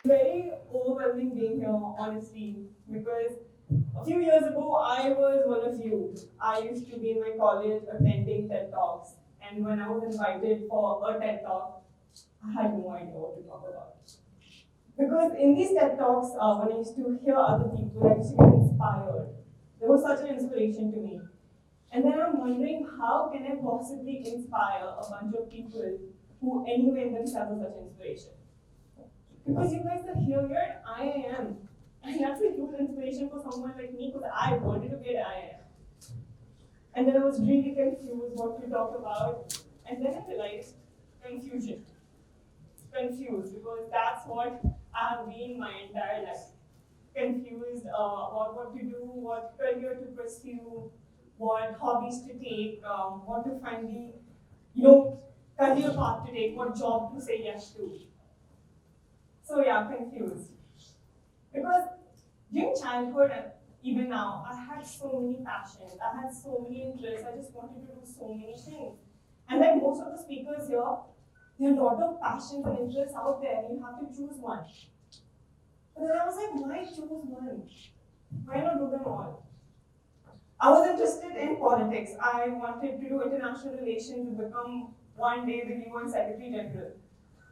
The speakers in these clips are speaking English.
very overwhelming being here, honestly, because a few years ago, I was one of you. I used to be in my college attending TED Talks, and when I was invited for a TED Talk, I had no idea what to talk about. Because in these TED Talks, when I used to hear other people, I used to get inspired. They were such an inspiration to me. And then I'm wondering, how can I possibly inspire a bunch of people who anyway in themselves are such inspiration? Because you guys are here, you're at IIM. And that's a huge inspiration for someone like me because I wanted to be at IIM. And then I was really confused what to talk about. And then I realized confusion. Confused because that's what I have been my entire life. Confused about what to do, what career to pursue, what hobbies to take, what to find the career path to take, what job to say yes to. So yeah, confused. Because during childhood, even now, I had so many passions, I had so many interests, I just wanted to do so many things. And like most of the speakers here, there are a lot of passions and interests out there, and you have to choose one. But then I was like, why choose one? Why not do them all? I was interested in politics. I wanted to do international relations and become one day the UN Secretary General.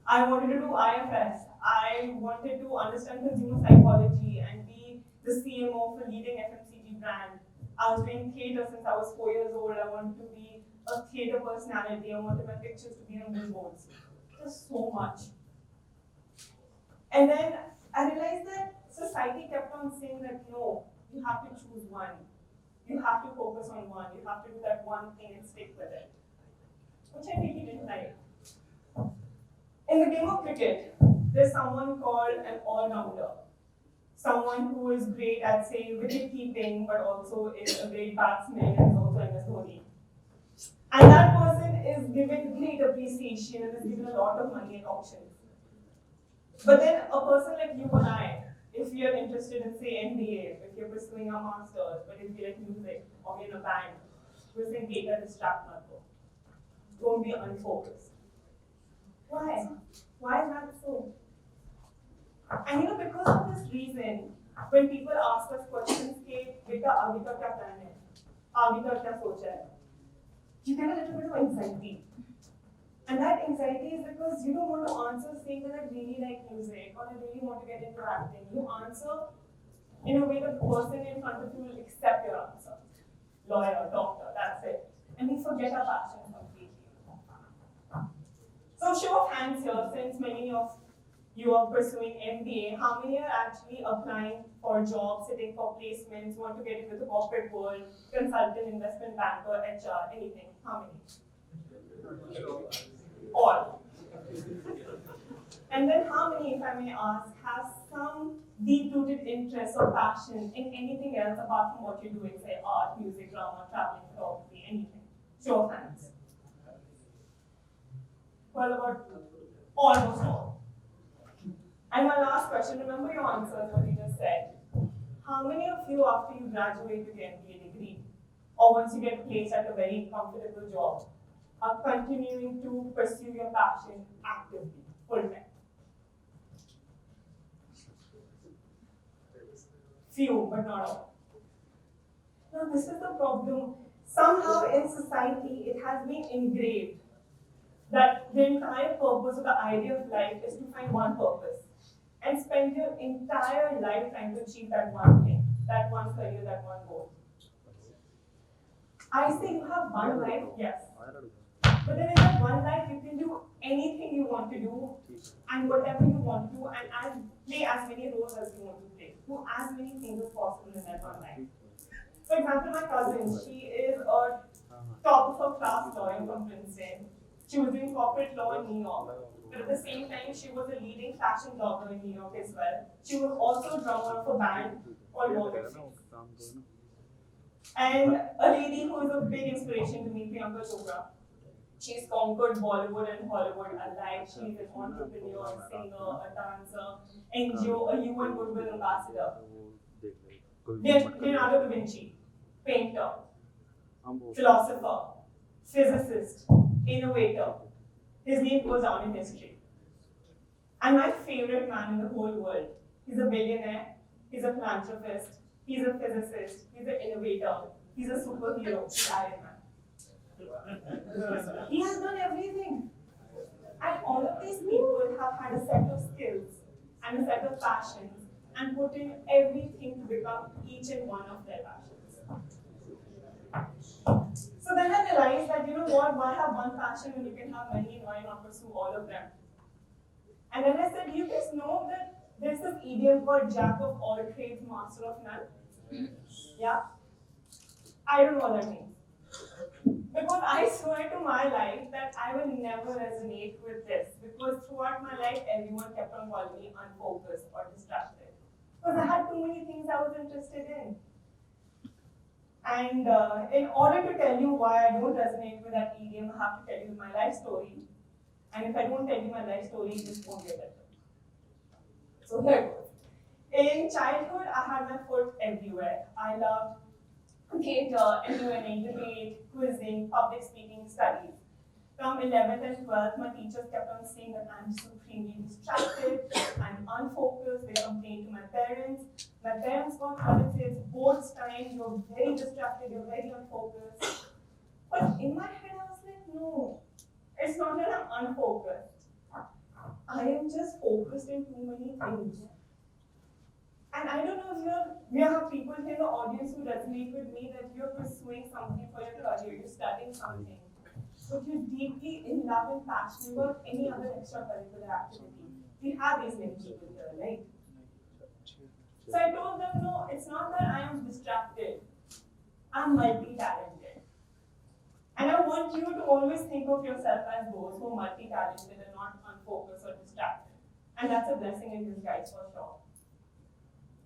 I wanted to do IFS. I wanted to understand consumer psychology and be the CMO of a leading FMCG brand. I was doing theatre since I was 4 years old. I wanted to be a theatre personality. I wanted my pictures to be on billboards. Just so much. And then I realized that society kept on saying that no, you have to choose one. You have to focus on one. You have to do that one thing and stick with it. Which I really didn't like. In the game of cricket, there's someone called an all-rounder. Someone who is great at, say, wicket keeping, but also is a great batsman and is also MS Dhoni. And that person is given great appreciation and is given a lot of money at auctions. But then a person like you and I, if you're interested in, say, MBA, if you're pursuing a master's, but if you like music or you're in a band, we're saying data distract not. Don't be unfocused. Why? Why is that so? And because of this reason, when people ask us questions, beta aage ka kya plan hai? Aage ka kya socha hai? You get a little bit of anxiety. And that anxiety is because you don't want to answer saying that I really like music or I really want to get into acting. You answer in a way that the person in front of you will accept your answer. Lawyer, doctor, that's it. And we forget our passion completely. So show of hands here, since many of you are pursuing MBA, how many are actually applying for jobs, sitting for placements, want to get into the corporate world, consultant, investment banker, HR, anything? How many? All. And then how many, if I may ask, have some deep-rooted interest or passion in anything else apart from what you're doing, say art, music, drama, traveling, photography, anything? Show of hands. Well, about almost all. And my last question, remember your answers, what you just said. How many of you, after you graduate with your MBA degree, or once you get placed at a very comfortable job, are continuing to pursue your passion actively, full time? Few, but not all. Now, this is the problem. Somehow in society, it has been engraved that the entire purpose of the idea of life is to find one purpose and spend your entire life trying to achieve that one thing, that one career, that one goal. I say you have one life, yes. But then in that one life, you can do anything you want to do and whatever you want to do and play as many roles as you want to play. Do as many things as possible in that one life. For example, my cousin, she is a top of her class lawyer from Princeton. She was doing corporate law in New York. But at the same time, she was a leading fashion blogger in New York as well. She was also a drummer of a band called Morgan. And a lady who is a big inspiration to me, Priyanka Chopra. She's conquered Bollywood and Hollywood alike. She's an entrepreneur, singer, a dancer, NGO, a UN Goodwill ambassador. Leonardo da Vinci, painter, philosopher, physicist, innovator. His name goes down in history. And my favorite man in the whole world. He's a billionaire, he's a philanthropist, he's a physicist, he's an innovator, he's a superhero, he's Iron Man. He has done everything. And all of these people have had a set of skills and a set of passions and put in everything to become each and one of their passions. So then I realized that, you know what, why have one passion when you can have many and why not pursue all of them? And then I said, you guys know that there's this idiom called jack of all trades, master of none? Yeah? I don't know what that means. Because I swear to my life that I will never resonate with this. Because throughout my life, everyone kept on calling me unfocused or distracted. Because I had too many things I was interested in. And in order to tell you why I don't resonate with that idiom, I have to tell you my life story. And if I don't tell you my life story, you just won't get it. So here it goes. In childhood, I had my foot everywhere. I loved theatre, engineering, debate, quizzing, public speaking, studies. From 11th and 12th, my teachers kept on saying that I'm supremely distracted, I'm unfocused, they complained to my parents. My parents got called, it's boards time, you're very distracted, you're very unfocused. But in my head, I was like, no, it's not that I'm unfocused. I am just focused in too many things. And I don't know if we have people here in the audience who resonate with me that you're pursuing something for your career, you're studying something, but you're deeply in love and passionate about any other extracurricular activity. We have these many people here, right? So I told them, no, it's not that I am distracted. I'm multi-talented. And I want you to always think of yourself as those who are multi-talented and not unfocused or distracted. And that's a blessing in disguise for sure.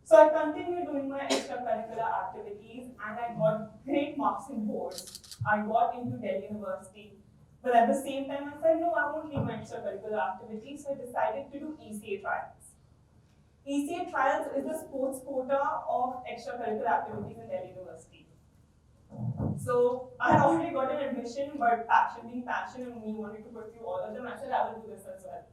So I continued doing my extracurricular activities and I got great marks in boards. I got into Delhi University. But at the same time, I said, no, I won't leave my extracurricular activities. So I decided to do ECA trials. ECA trials is the sports quota of extracurricular activities in Delhi University. So I had already got an admission, but passion being passion and me wanting to pursue all of them, I said, I will do this as well.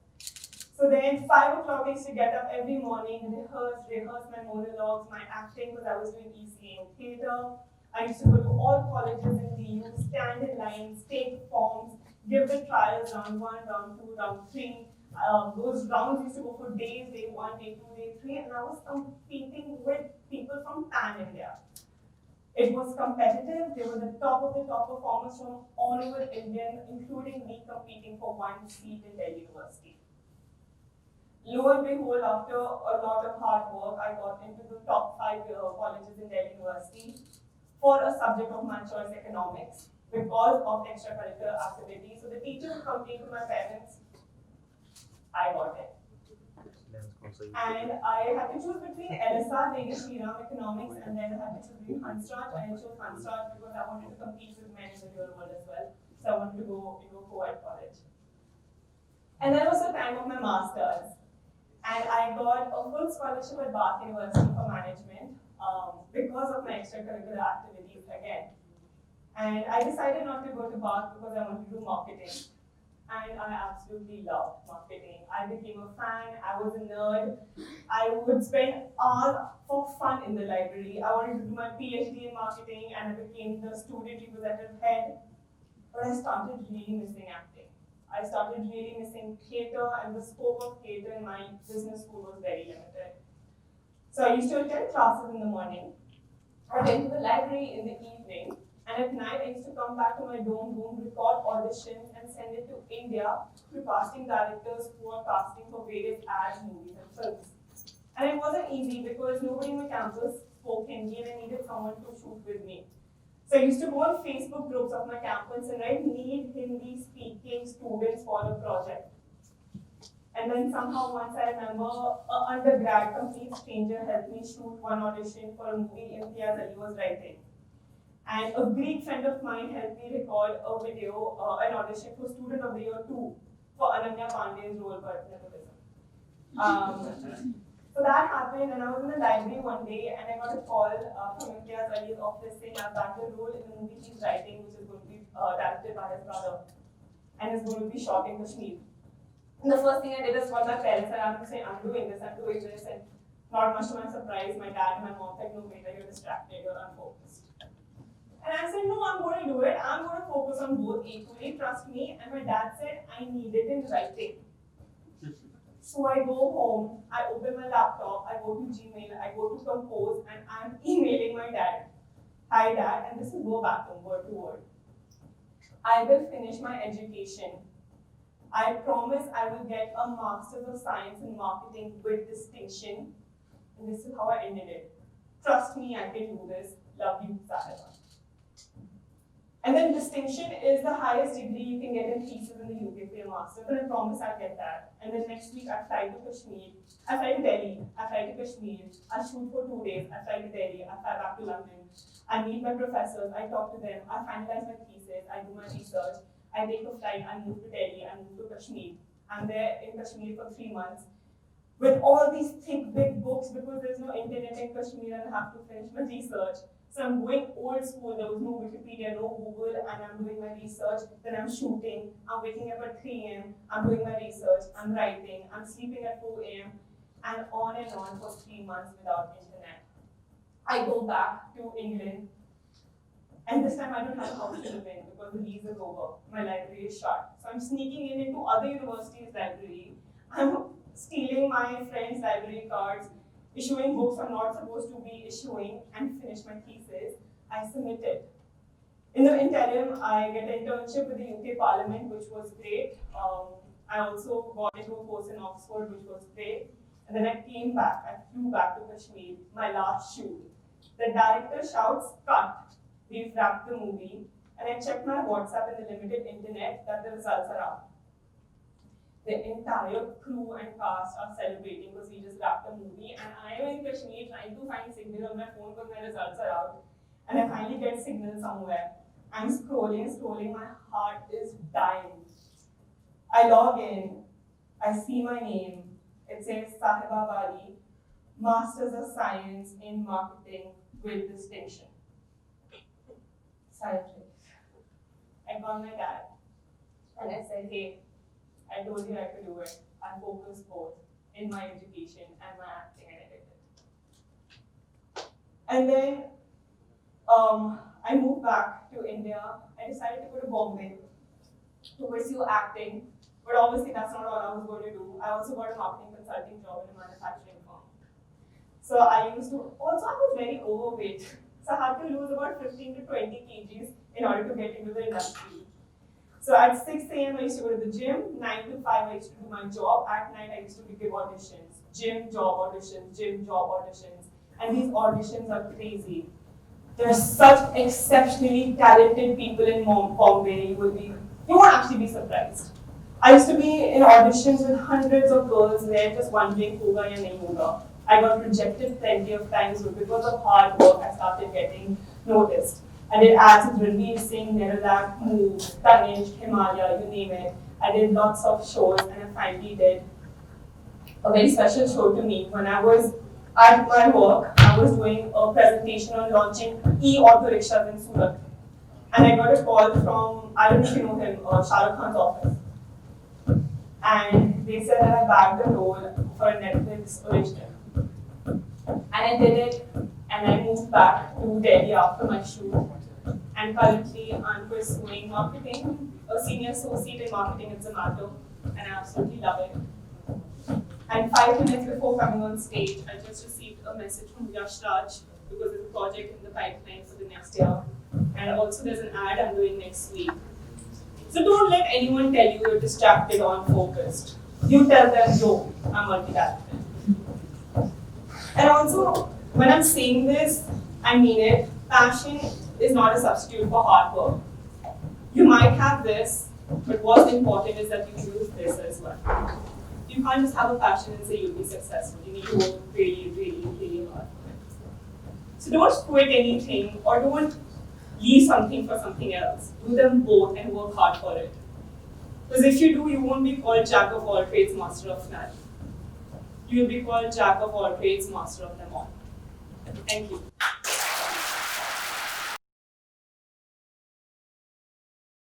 So then 5 o'clock I used to get up every morning, rehearse my monologues, my acting, because I was doing ECA in theatre. I used to go to all colleges in DU, stand in lines, take forms, give the trials, round 1, round 2, round 3. Those rounds used to go for days, day 1, day 2, day 3, and I was competing with people from Pan India. It was competitive, they were the top of the top performers from all over India, including me competing for one seat in Delhi University. Lo and behold, after a lot of hard work, I got into the top 5 colleges in Delhi University for a subject of my choice, economics, because of extracurricular activities. So the teacher would complain to my parents, I got it. And I had to choose between LSR, Redefining economics, and then I had to choose between Hansraj, and I chose Hansraj because I wanted to compete with men in the real world as well. So I wanted to go into a co-ed college. And that was the time of my master's. And I got a full scholarship at Bath University for management because of my extracurricular activities again. And I decided not to go to Bath because I wanted to do marketing. And I absolutely loved marketing. I became a fan, I was a nerd. I would spend hours for fun in the library. I wanted to do my PhD in marketing and I became the student representative head. But I started really missing acting. I started really missing theatre, and the scope of theatre in my business school was very limited. So I used to attend classes in the morning, I went to the library in the evening, and at night I used to come back to my dorm room, record auditions, and send it to India to casting directors who are casting for various ads, movies, and films. And it wasn't easy because nobody in my campus spoke Hindi and I needed someone to shoot with me. So I used to go on Facebook groups of my campus and write need Hindi speaking students for a project. And then somehow once I remember an undergrad, complete stranger helped me shoot one audition for a movie Imtiaz Ali was writing. And a Greek friend of mine helped me record a video, an audition for Student of the Year 2 for Ananya Pandey's role for nepotism. So that happened, and I was in the library one day, and I got a call from Imtiaz Ali's office saying I've got a role in the movie he's writing, which is going to be directed by his brother, and is going to be shot in Kashmir. And the first thing I did is call my parents and I'm saying, I'm doing this, and not much to my surprise, my dad and my mom said, no, Beta, you're distracted, you're unfocused. And I said, no, I'm going to do it. I'm going to focus on both equally, trust me. And my dad said, I need it in writing. So I go home, I open my laptop, I go to Gmail, I go to Compose, and I'm emailing my dad. Hi dad, and this will go back from word to word. I will finish my education. I promise I will get a Master's of Science in Marketing with distinction. And this is how I ended it. Trust me, I can do this. Love you, Sahiba. And then distinction is the highest degree you can get in thesis in the UK for your master's, and I promise I'll get that. And then next week I fly to Kashmir, I fly to Delhi, I fly to Kashmir, I shoot for 2 days, I fly to Delhi, I fly back to London, I meet my professors, I talk to them, I finalize my thesis, I do my research, I take a flight, I move to Delhi, I move to Kashmir. I'm there in Kashmir for 3 months with all these thick, big books because there's no internet in Kashmir and I have to finish my research. So I'm going old school, there was no Wikipedia, no Google, and I'm doing my research, then I'm shooting, I'm waking up at 3 a.m., I'm doing my research, I'm writing, I'm sleeping at 4 a.m., and on for 3 months without internet. I go back to England, and this time I don't have a house to live in because the lease is over, my library is shut. So I'm sneaking in into other universities' library, I'm stealing my friends' library cards, issuing books I'm not supposed to be issuing, and finish my thesis. I submit it. In the interim, I get an internship with the UK Parliament, which was great. I also got into a course in Oxford, which was great. And then I came back, I flew back to Kashmir, my last shoot. The director shouts, cut, we've wrapped the movie. And I checked my WhatsApp and the limited internet that the results are out. The entire crew and cast are celebrating because we just wrapped the movie, and I am in Kashmir trying to find signal on my phone because my results are out, and I finally get signal somewhere. I'm scrolling, my heart is dying. I log in, I see my name, it says Sahiba Bali, Masters of Science in Marketing with distinction. Silently. I called my dad, and I said, hey, I told you I could do it. I focused both in my education and my acting, and I did it. And then I moved back to India. I decided to go to Bombay to pursue acting, but obviously that's not all I was going to do. I also got a marketing consulting job in a manufacturing firm. So I was very overweight. So I had to lose about 15 to 20 kgs in order to get into the industry. So at 6 a.m. I used to go to the gym, 9 to 5 I used to do my job, at night I used to give auditions, gym, job auditions, and these auditions are crazy. There are such exceptionally talented people in Bombay, you won't actually be surprised. I used to be in auditions with hundreds of girls there just wondering, hoga ya nahi hoga. I got rejected plenty of times, but because of hard work I started getting noticed. I did ads with Ranveer Singh, Nerulak, Move, Tanish, Himalaya, you name it. I did lots of shows, and I finally did a very special show to me. When I was at my work, I was doing a presentation on launching e-auto rickshaws in Surat. And I got a call from, I don't know if you know him, Shah Rukh Khan's office. And they said that I bagged a role for a Netflix original. And I did it, and I moved back to Delhi after my shoot. And currently I'm pursuing marketing, a senior associate in marketing at Zomato, and I absolutely love it. And 5 minutes before coming on stage, I just received a message from Yash Raj because there's a project in the pipeline for the next year. And also there's an ad I'm doing next week. So don't let anyone tell you you're distracted or unfocused. You tell them, yo, I'm multi-talented. And also, when I'm saying this, I mean it. Passion is not a substitute for hard work. You might have this, but what's important is that you use this as well. You can't just have a passion and say you'll be successful. You need to work really, really, really hard. So don't quit anything or don't leave something for something else. Do them both and work hard for it. Because if you do, you won't be called Jack of all trades, master of none. You will be called Jack of all trades, master of them all. Thank you.